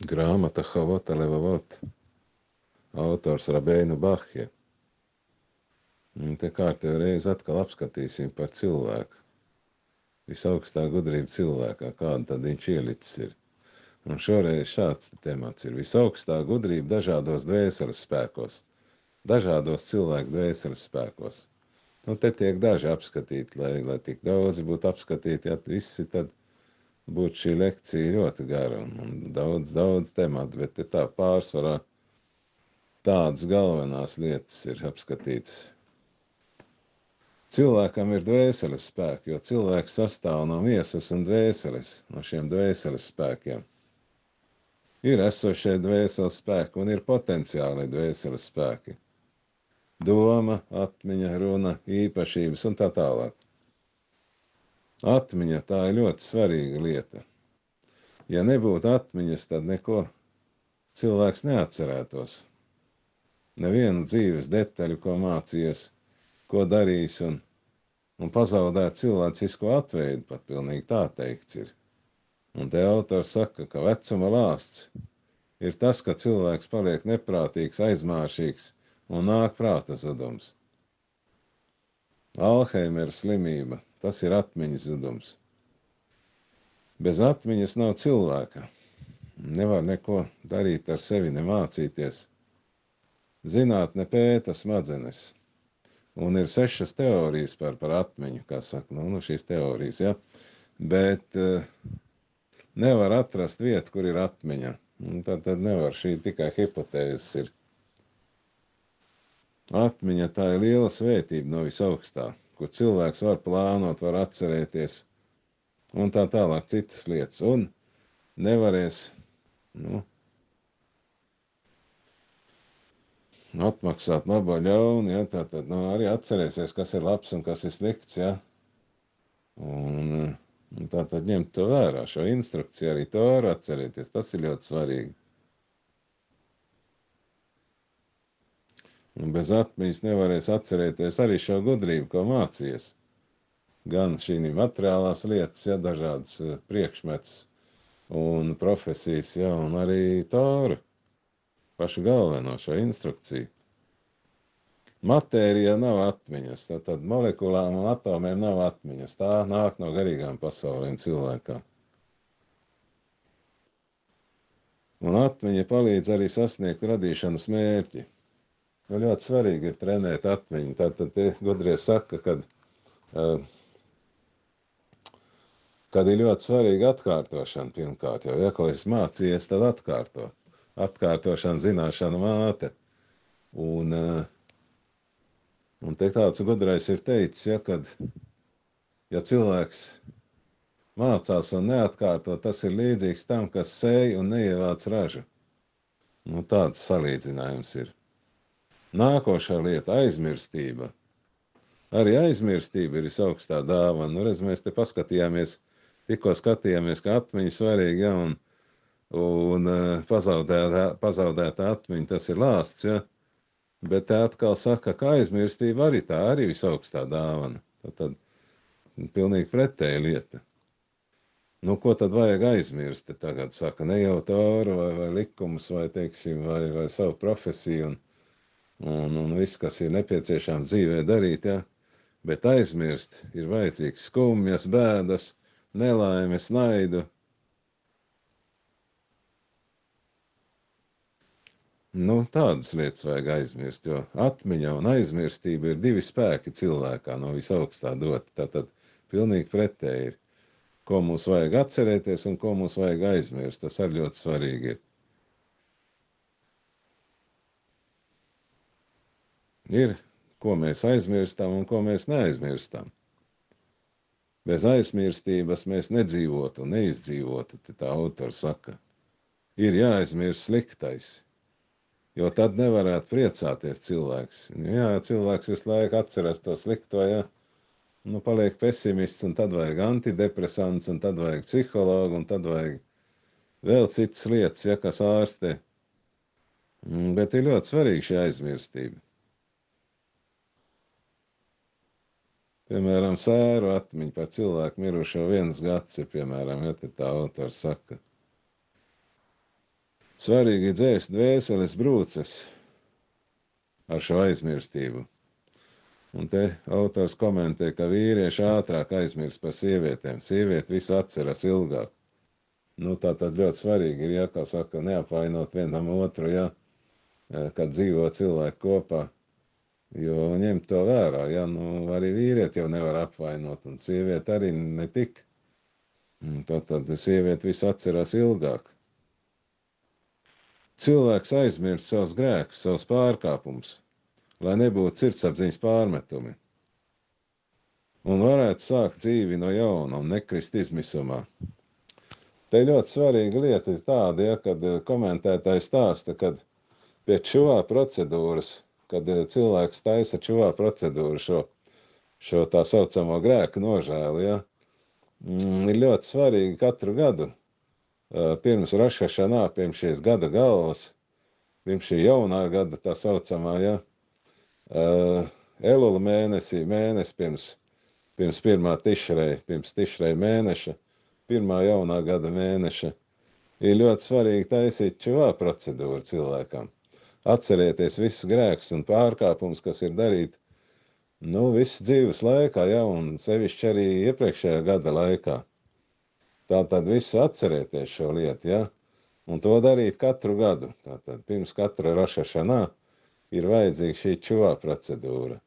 Grāmata Havota Levavot, autors Rabēnu Bahja. Un te kārtējo reizi atkal apskatīsim par cilvēku. Visaugstā gudrība cilvēkā, kāda tad viņš ielicis ir. Un šoreiz šāds temats ir visaugstā gudrība dažādos dvēseles spēkos, dažādos cilvēku dvēseles spēkos. Nu, te tiek daži apskatīti, lai tik daudzi būtu apskatīti, ja visi tad būtu šī lekcija ļoti gara un daudz tematu, bet te tā pārsvarā tādas galvenās lietas ir apskatītas. Cilvēkam ir dvēseles spēki, jo cilvēks sastāv no miesas un dvēseles, no šiem dvēseles spēkiem. Ir esošie dvēseles spēki un ir potenciāli dvēseles spēki. Doma, atmiņa, runa, īpašības un tā tālāk. Atmiņa tā ir ļoti svarīga lieta. Ja nebūtu atmiņas, tad neko cilvēks neatcerētos. Nevienu dzīves detaļu, ko mācījies, ko darījis un pazaudēt cilvēcisko atveidu, pat pilnīgi tā teikts ir. Un te autors saka, ka vecuma lāsts ir tas, ka cilvēks paliek neprātīgs, aizmāršīgs un nāk prāta zudums. Alheimera slimība, tas ir atmiņas zudums. Bez atmiņas nav cilvēka. Nevar neko darīt ar sevi, nemācīties. Zinātne pēta smadzenes. Un ir 6 teorijas par atmiņu, kā saka, šīs teorijas, ja? Bet nevar atrast vietu, kur ir atmiņa. Tad nevar, šī tikai hipotēzes ir. Atmiņa tā ir liela svētība no visaugstā, kur cilvēks var plānot, var atcerēties un tā tālāk citas lietas. Un nevarēs, atmaksāt labo ļaunu, ja, tātad, arī atcerēsies, kas ir labs un kas ir slikts, ja. Un tātad ņemt to vērā, šo instrukciju arī to var atcerēties, tas ir ļoti svarīgi. Un bez atmiņas nevarēs atcerēties arī šo gudrību, ko mācījies. Gan šī materiālās lietas, ja, dažādas priekšmetus un profesijas, ja, un arī Toru, pašu galveno šo instrukciju. Matērija nav atmiņas, tad molekulām un atomiem nav atmiņas. Tā nāk no garīgām pasaulēm cilvēkā. Un atmiņa palīdz arī sasniegt radīšanas mērķi. Ļoti svarīgi ir trenēt atmiņu. Tātad te gudrie saka, kad ir ļoti svarīga atkārtošana pirmkārt, jo, ja ko es mācījies, tad atkārto. Atkārtošana, zināšana māte. Un te tāds gudrais ir teicis, ja, kad, ja cilvēks mācās un neatkārto, tas ir līdzīgs tam, kas sēj un neievāc ražu. Tāds salīdzinājums ir. Nākošā lieta - aizmirstība. Arī aizmirstība ir visaugstā dāvana. Redz, mēs te paskatījāmies, tikko skatījāmies, ka atmiņa svarīga, ja, un pazaudēta atmiņa, tas ir lāsts, ja. Bet te atkal saka, ka aizmirstība arī tā, arī visaugstā dāvana. Tad pilnīgi pretēja lieta. Ko tad vajag aizmirst? Tagad saka, ne jau Toru vai likumus, vai, teiksim, vai savu profesiju un viss, kas ir nepieciešams dzīvē darīt, ja? Bet aizmirst ir vajadzīgs skumjas, bēdas, nelaimes, naidu. Tādas lietas vajag aizmirst, jo atmiņa un aizmirstība ir 2 spēki cilvēkā no visaugstā doti. Tātad pilnīgi pretēji ir, ko mums vajag atcerēties un ko mums vajag aizmirst. Tas arī ļoti svarīgi ir. Ir, ko mēs aizmirstam un ko mēs neaizmirstam. Bez aizmirstības mēs nedzīvotu un neizdzīvotu, tā autors saka. Ir jāaizmirst sliktais. Jo tad nevarētu priecāties cilvēks. Jā, cilvēks visu laiku atceras to slikto, ja. Paliek pesimists, un tad vajag antidepresants, un tad vajag psihologu, un tad vajag vēl citas lietas, ja, kas ārstē. Bet ir ļoti svarīgi šī aizmirstība. Piemēram, sēru atmiņa par cilvēku mirušo 1 gads ir, piemēram, ja tā autors saka. Svarīgi ir dzēst dvēseles brūces ar šo aizmirstību. Un te autors komentē, ka vīrieši ātrāk aizmirst par sievietēm. Sievieti visu atceras ilgāk. Nu, tā tad ļoti svarīgi ir, ja, kā saka, neapvainot vienam otru, ja, kad dzīvo cilvēki kopā, jo ņemt to vērā, ja, nu, arī vīrieti jau nevar apvainot, un sievieti arī netik. Tad sievieti visu atcerās ilgāk. Cilvēks aizmirst savus grēkus, savus pārkāpumus, lai nebūtu sirdsapziņas pārmetumi, un varētu sākt dzīvi no jauna un nekrist izmisumā. Te ļoti svarīga lieta ir tāda, ja, kad komentētājs stāsta, kad pie čuvā procedūras, kad cilvēks taisa čuvā procedūru šo tā saucamo grēku nožēlu, ja, ir ļoti svarīgi katru gadu, pirms Rošašanā, pirms šīs gada galvas, pirms šī jaunā gada tā saucamā, ja, Elula mēnesi pirms pirmā tišrei, pirms tišrei mēneša, pirmā jaunā gada mēneša, ir ļoti svarīgi taisīt čuvā procedūru cilvēkam. Atcerieties visus grēkus un pārkāpumus, kas ir darīti, nu, visas dzīves laikā, ja, un sevišķi arī iepriekšējā gada laikā. Tātad visu atcerieties šo lietu, ja, un to darīt katru gadu. Tātad pirms katra Rošašanā ir vajadzīga šī čuvā procedūra.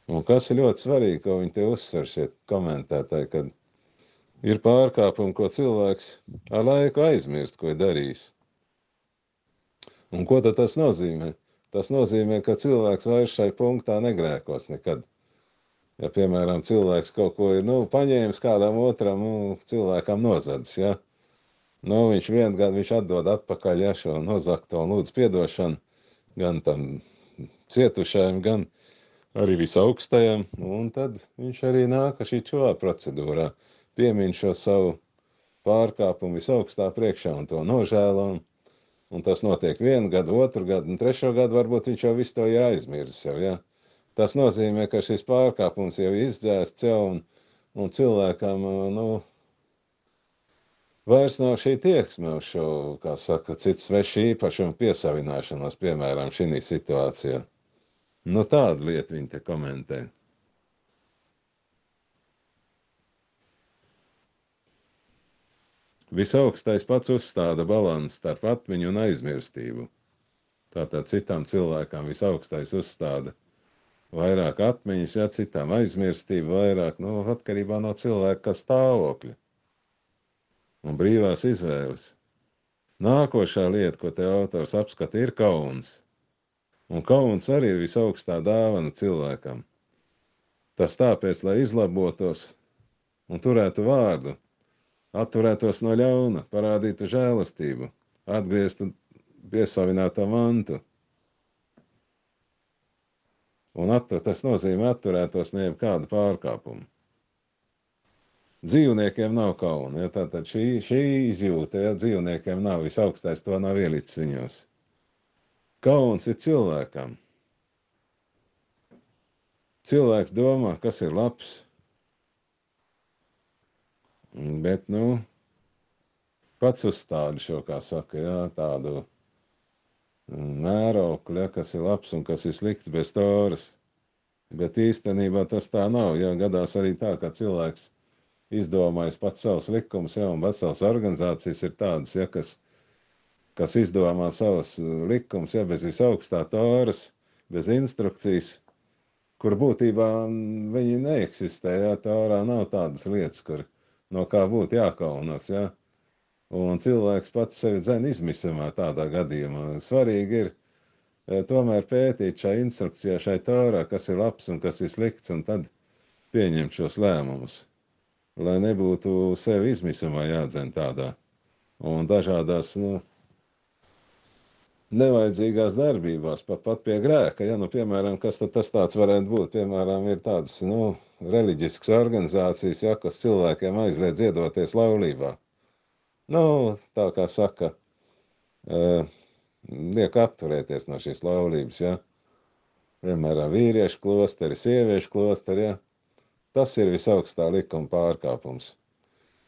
Un kas ir ļoti svarīgi, ko viņi te uzsver šie komentētāji, kad ir pārkāpumi, ko cilvēks ar laiku aizmirst, ko ir darījis. Un ko tad tas nozīmē? Tas nozīmē, ka cilvēks vairs šai punktā negrēkos nekad. Ja, piemēram, cilvēks kaut ko ir, paņēmis kādam otram, cilvēkam nozadzis, ja. Viņš vienu gadu viņš atdod atpakaļ, ja, šo nozakto un lūdz piedošanu gan tam cietušajam, gan arī visaugstajam, un tad viņš arī nāk šī čuvā procedūrā, piemin šo savu pārkāpumu visaugstā priekšā un to nožēlo, un tas notiek vienu gadu, otru gadu, un trešo gadu varbūt viņš jau visu to ir aizmirsis jau, ja. Tas nozīmē, ka šis pārkāpums jau izdzēsts jau, un cilvēkam, vairs nav šī tieksme uz šo, kā saka, citu svešu īpašumu piesavināšanos, piemēram, šī situācijā. Tādu lietu viņi te komentē. Visaugstais pats uzstāda balansi starp atmiņu un aizmirstību. Tātad citām cilvēkām visaugstais uzstāda vairāk atmiņas, ja citām aizmirstību vairāk, atkarībā no cilvēka stāvokļa un brīvās izvēles. Nākošā lieta, ko te autors apskata, ir kauns. Un kauns arī ir visaugstā dāvana cilvēkam. Tas tāpēc, lai izlabotos un turētu vārdu, atturētos no ļauna, parādītu žēlastību, atgrieztu piesavināto mantu. Un tas nozīmē atturētos no jebkāda pārkāpuma. Dzīvniekiem nav kauna, ja, tātad šī izjūta, ja, dzīvniekiem nav, visaugstais to nav ielicis viņos. Kauns ir cilvēkam. Cilvēks domā, kas ir labs, bet, pats uzstāda šo, kā saka, ja, tādu mērokli, ja, kas ir labs un kas ir slikts bez toras. Bet īstenībā tas tā nav, ja, gadās arī tā, ka cilvēks izdomājas pats savus likumus, ja, un veselas organizācijas ir tādas, ja, kas izdomā savus likumus, ja, bez visaugstā toras, bez instrukcijas, kur būtībā viņi neeksistē, ja, torā nav tādas lietas, kur no kā būtu jākaunas, ja. Un cilvēks pats sevi dzen izmisumā tādā gadījumā. Svarīgi ir tomēr pētīt šai instrukcijā, šai torā, kas ir labs un kas ir slikts, un tad pieņemt šos lēmumus, lai nebūtu sevi izmisumā jādzen tādā. Un dažādās, nevajadzīgās darbībās, pat pie grēka, ja, piemēram, kas tad tas tāds varētu būt, piemēram, ir tādas, reliģiskas organizācijas, ja, kas cilvēkiem aizliedz iedoties laulībā. Tā kā saka, liek atturēties no šīs laulības, ja. Piemēram, vīriešu klosteri, sieviešu klosteri, ja. Tas ir visaugstā likuma pārkāpums.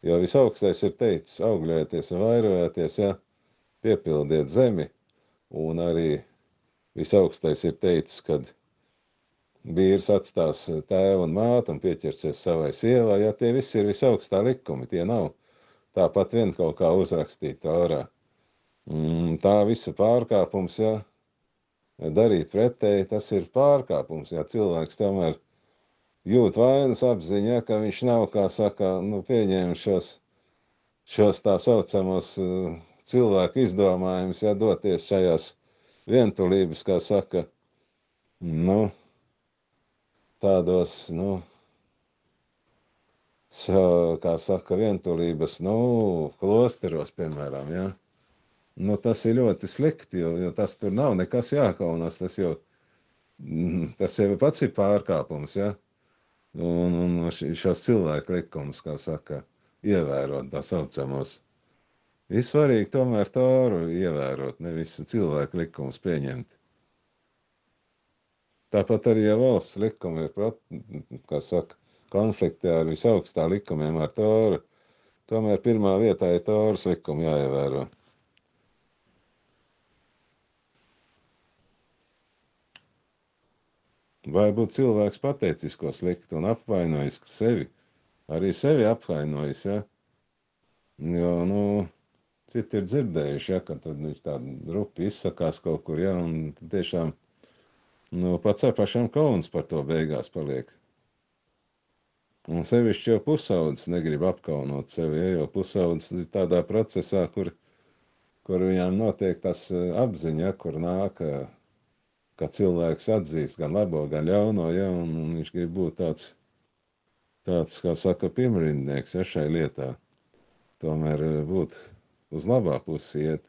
Jo visaugstais ir teicis, augļojieties un vairojieties, ja. piepildiet zemi, un arī visaugstais ir teicis, kad vīrs atstās tēvu un mātu un pieķersies savai sievai, ja tie visi ir visaugstā likumi, tie nav tāpat vien kaut kā uzrakstīti Torā. Tā visa pārkāpums, ja darīt pretēji, tas ir pārkāpums, ja cilvēks tomēr jūt vainas apziņa, ka viņš nav, kā saka, pieņēmis šos tā saucamos cilvēku izdomājumus, ja doties šajās vientulības, kā saka, tādos, kā saka, vientulības, klosteros, piemēram, ja. Tas ir ļoti slikti, jo tas tur nav nekas jākaunas, tas jau pats ir pārkāpums, ja. Un šos cilvēku likumus, kā saka, ievērot tā saucamos. Ir svarīgi tomēr Toru ievērot, nevis cilvēku likumus pieņemt. Tāpat arī, ja valsts likumi ir, kā saka, konfliktē ar visaugstā likumiem ar Toru, tomēr pirmā vietā ir Toras likumi jāievēro. Vai būtu cilvēks pateicis, ko slikti un apvainojis sevi, arī sevi apvainojis, ja? Jo, citi ir dzirdējuši, ja, ka tad viņš tādi rupi izsakās kaut kur, ja, un tiešām, pats ar pašam kauns par to beigās paliek. Un sevišķi jau pusaudzis negrib apkaunot sevi, ja, jo pusaudzis ir tādā procesā, kur viņām notiek tas apziņa, kur nāk, ka cilvēks atzīst gan labo, gan ļauno, ja, un viņš grib būt tāds, kā saka, pirmrindnieks, ja, šai lietā. Tomēr būt uz labā pusi iet.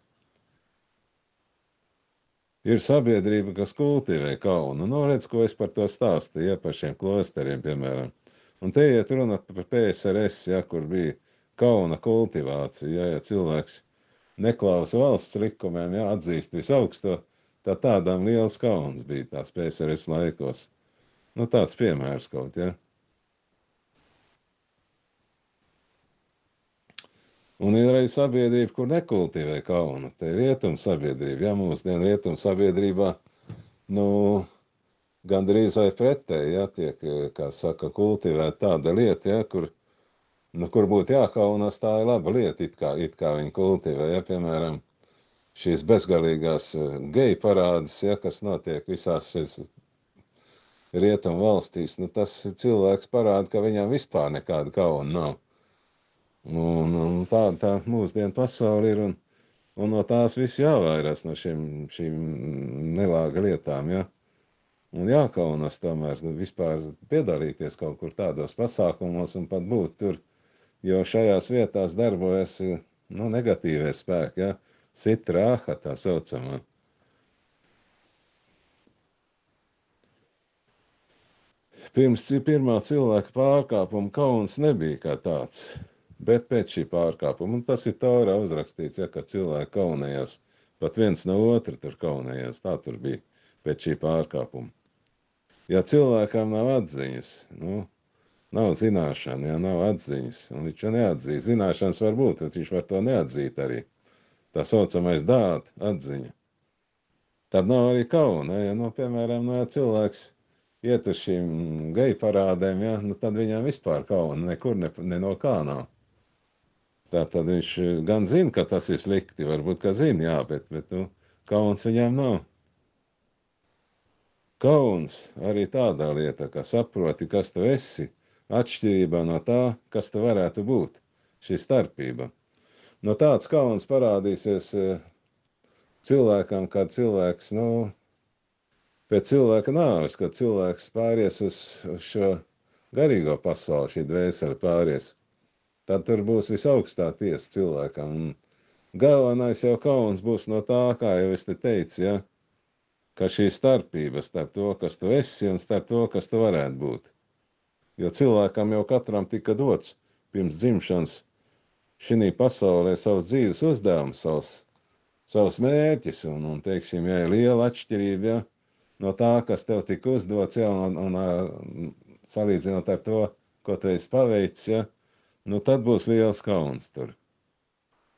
Ir sabiedrība, kas kultivē kaunu. Redz, ko es par to stāstu, ja, par šiem klosteriem, piemēram. Un te iet runa par PSRS, ja, kur bija kauna kultivācija, ja cilvēks neklausa valsts likumiem, ja, atzīst visaugsto, tādām liels kauns bija tās PSRS laikos. Tāds piemērs kaut, ja. Un ir arī sabiedrība, kur nekultivē kaunu. Te ir rietuma sabiedrība, ja, mūsdienu rietuma sabiedrībā, gandrīz vai pretēji, ja, tiek, kā saka, kultivēt tāda lieta, ja, kur būtu jākaunas, tā ir laba lieta, it kā viņi kultivē, ja, piemēram, šīs bezgalīgās geju parādes, ja, kas notiek visās šīs rietumu valstīs, tas cilvēks parāda, ka viņam vispār nekāda kauna nav. Un tā mūsdienu pasauli ir, un no tās viss jāvairās, no šīm nelāga lietām, ja. Un jākaunas tomēr vispār piedalīties kaut kur tādos pasākumos un pat būt tur, jo šajās vietās darbojas, negatīvie spēki, ja. Sitrāha tā saucamā. Pirms pirmā cilvēka pārkāpuma kauns nebija kā tāds, bet pēc šī pārkāpuma, un tas ir Torā uzrakstīts, ja, ka cilvēki kaunējās, pat viens no otra tur kaunējās, tā tur bija pēc šī pārkāpuma. Ja cilvēkam nav atziņas, nav zināšana, ja nav atziņas, un viņš neatzīst, zināšanas var būt, bet viņš var to neatzīt arī. Tā saucamais dāta atziņa. Tad nav arī kauna, ja, piemēram, ja cilvēks iet uz šīm geju parādēm, ja, tad viņam vispār kauna nekur ne no kā nav. Tātad viņš gan zina, ka tas ir slikti, varbūt, ka zina, jā, bet kauns viņam nav. Kauns arī tādā lieta, ka saproti, kas tu esi, atšķirībā no tā, kas tu varētu būt, šī starpība. Tāds kauns parādīsies cilvēkam, kad cilvēks, pēc cilvēka nāves, kad cilvēks pāries uz šo garīgo pasauli, šī dvēsele pāries, tad tur būs visaugstā tiesa cilvēkam. Un galvenais jau kauns būs no tā, kā jau es te teicu, ja, ka šī starpība starp to, kas tu esi, un starp to, kas tu varētu būt. Jo cilvēkam jau katram tika dots pirms dzimšanas šī pasaulē savs dzīves uzdevums, savs mērķis, un teiksim, ja ir liela atšķirība, ja, no tā, kas tev tika uzdots, ja, un salīdzinot ar to, ko tu esi paveicis, ja, tad būs liels kauns tur.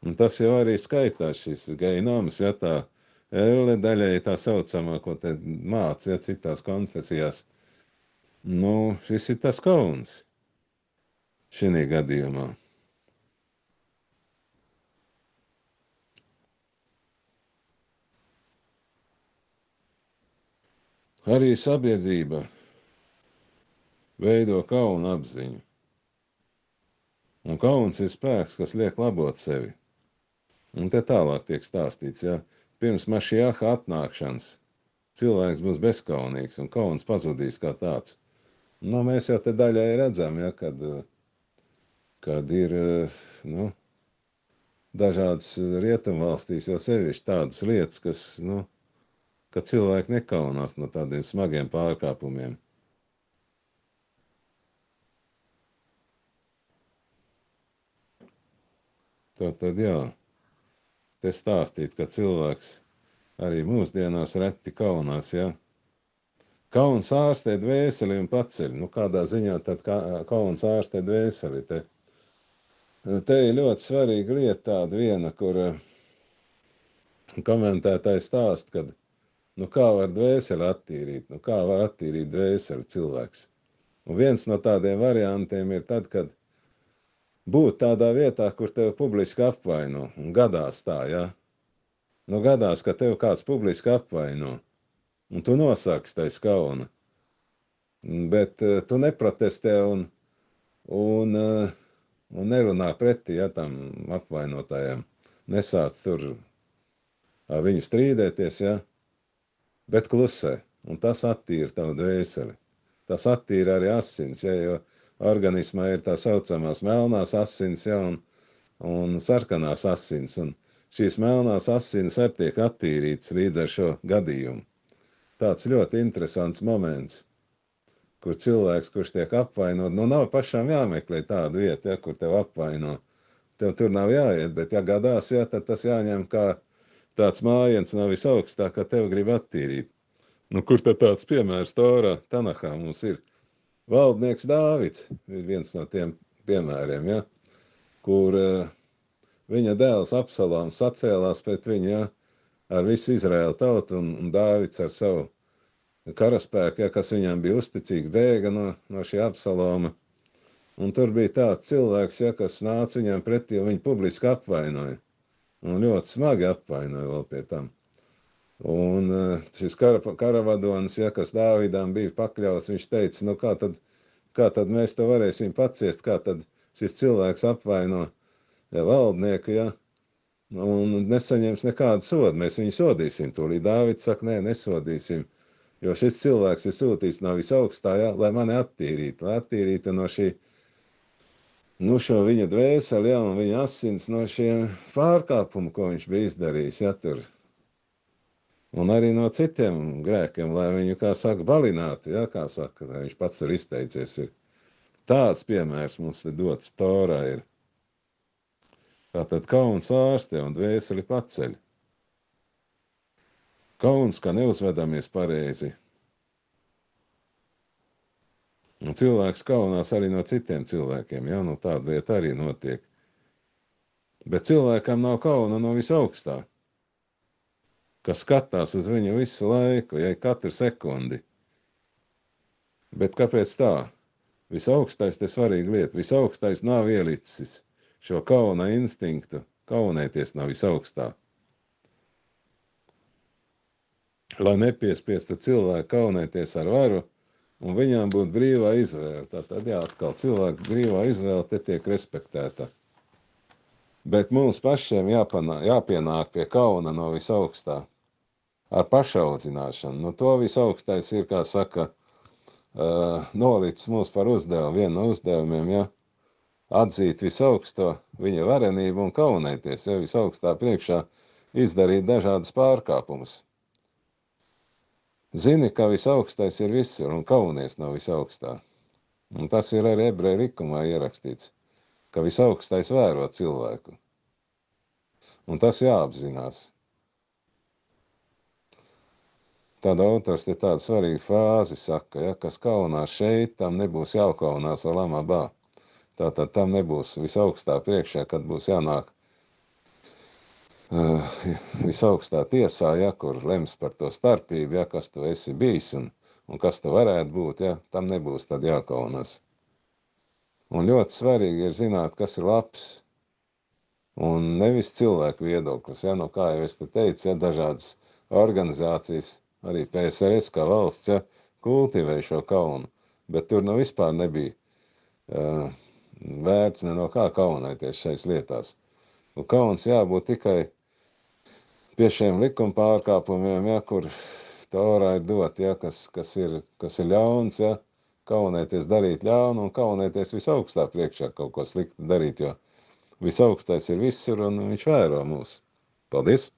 Un tas jau arī skaitās šis genoms, ja tā elle daļai tā saucamā, ko te māca, ja citās konfesijās. Nu, šis ir tas kauns šī gadījumā. Arī sabiedrība veido kauna apziņu. Un kauns ir spēks, kas liek labot sevi. Un te tālāk tiek stāstīts, ja pirms Mašiaha atnākšanas cilvēks būs bezkaunīgs un kauns pazudīs kā tāds. Nu, mēs jau te daļai redzam, ja, kad ir, nu, dažādas rietumvalstīs jau sevišķi tādas lietas, kas, nu, ka cilvēki nekaunās no tādiem smagiem pārkāpumiem. Tad, jā, te stāstīts, ka cilvēks arī mūsdienās reti kaunās, ja. Kauns ārstē dvēseli un paceļ. Nu, kādā ziņā tad kauns ārstē dvēseli te? Te ir ļoti svarīga lieta tāda viena, kur komentētājs stāst, kad, nu, kā var dvēseli attīrīt, nu, kā var attīrīt dvēseli cilvēks. Un viens no tādiem variantiem ir tad, kad būt tādā vietā, kur tev publiski apvaino, un gadās tā, ja? Nu, gadās, ka tev kāds publiski apvaino, un tu nosāks tais kauna, bet tu neprotestē un nerunā pretī, ja, tam apvainotājiem, nesāc tur ar viņu strīdēties, ja, bet klusē, un tas attīra tavu dvēseli. Tas attīra arī asins, ja, jo organismā ir tā saucamās melnās asins, ja, un sarkanās asins, un šīs melnās asins arī tiek attīrītas līdz ar šo gadījumu. Tāds ļoti interesants moments, kur cilvēks, kurš tiek apvainot, nu nav pašām jāmeklē tādu vietu, ja, kur tev apvaino. Tev tur nav jāiet, bet ja gadās, ja, tad tas jāņem kā tāds mājiens no visaugstā, ka tev grib attīrīt. Nu, kur tad tāds piemērs Torā, Tanahā mums ir? Valdnieks Dāvids ir viens no tiem piemēriem, ja, kur viņa dēls Absaloms sacēlās pret viņu, ja, ar visu Izraēlu tautu, un Dāvids ar savu karaspēku, ja, kas viņam bija uzticīgs, bēga no šī Absaloma. Un tur bija tāds cilvēks, ja, kas nāca viņam pretī, jo viņu publiski apvainoja. Un ļoti smagi apvainoja vēl pie tam. Un šis karavadonis, ja, kas Dāvidam bija pakļauts, viņš teica, nu kā tad mēs to varēsim paciest, kā tad šis cilvēks apvaino, ja, valdnieku, ja, un nesaņems nekādu sodu, mēs viņu sodīsim. Tūlīt Dāvids saka, nē, nesodīsim, jo šis cilvēks ir sūtīts no visaugstā, ja, lai mani attīrītu no šī, nu, šo viņa dvēseli, ja, un viņa asins no šiem pārkāpumu, ko viņš bija izdarījis, ja, tur. Un arī no citiem grēkiem, lai viņu, kā saka, balinātu, ja, kā saka, viņš pats ir izteicies. Ir. Tāds piemērs mums te dots Torā ir. Tātad kauns ārstē un dvēseli paceļ. Kauns, ka neuzvedamies pareizi. Un cilvēks kaunās arī no citiem cilvēkiem, ja, nu tāda lieta arī notiek. Bet cilvēkam nav kauna no visaugstā, kas skatās uz viņu visu laiku, ja katru sekundi. Bet kāpēc tā? Visaugstais te svarīga lieta. Visaugstais nav ielicis šo kauna instinktu, kaunēties no visaugstā. Lai nepiespiestu cilvēku kaunēties ar varu, un viņām būtu brīvā izvēle. Tātad, jā, atkal cilvēku brīvā izvēle te tiek respektēta. Bet mums pašiem jāpienāk pie kauna no visaugstā. Ar pašaudzināšanu. Nu, to visaugstais ir, kā saka, nolicis mūs par uzdevumu, vienu no uzdevumiem, ja, atzīt visaugsto viņa varenību un kaunēties, ja, visaugstā priekšā izdarīt dažādas pārkāpumus. Zini, ka visaugstais ir visur un kaunies no visaugstā. Un tas ir arī ebreju likumā ierakstīts, ka visaugstais vēro cilvēku. Un tas jāapzinās. Tāda autors te tāda svarīga frāzi saka, ja, kas kaunās šeit, tam nebūs jākaunās Olam Abā. Tātad tam nebūs visaugstā priekšā, kad būs jānāk visaugstā tiesā, ja, kur lems par to starpību, ja, kas tu esi bijis un kas tu varētu būt, ja, tam nebūs tad jākaunas. Un ļoti svarīgi ir zināt, kas ir labs, un nevis cilvēku viedoklis, ja, nu kā jau es te teicu, ja, dažādas organizācijas, arī PSRS kā valsts, ja, kultivē šo kaunu, bet tur nu vispār nebija vērts ne no kā kaunēties šais lietās. Un kauns jābūt tikai pie šiem likuma pārkāpumiem, ja, kur Torā ir dot, ja, kas ir ļauns, ja, kaunēties darīt ļaunu un kaunēties visaugstā priekšā kaut ko sliktu darīt, jo visaugstais ir visur un viņš vēro mūs. Paldies!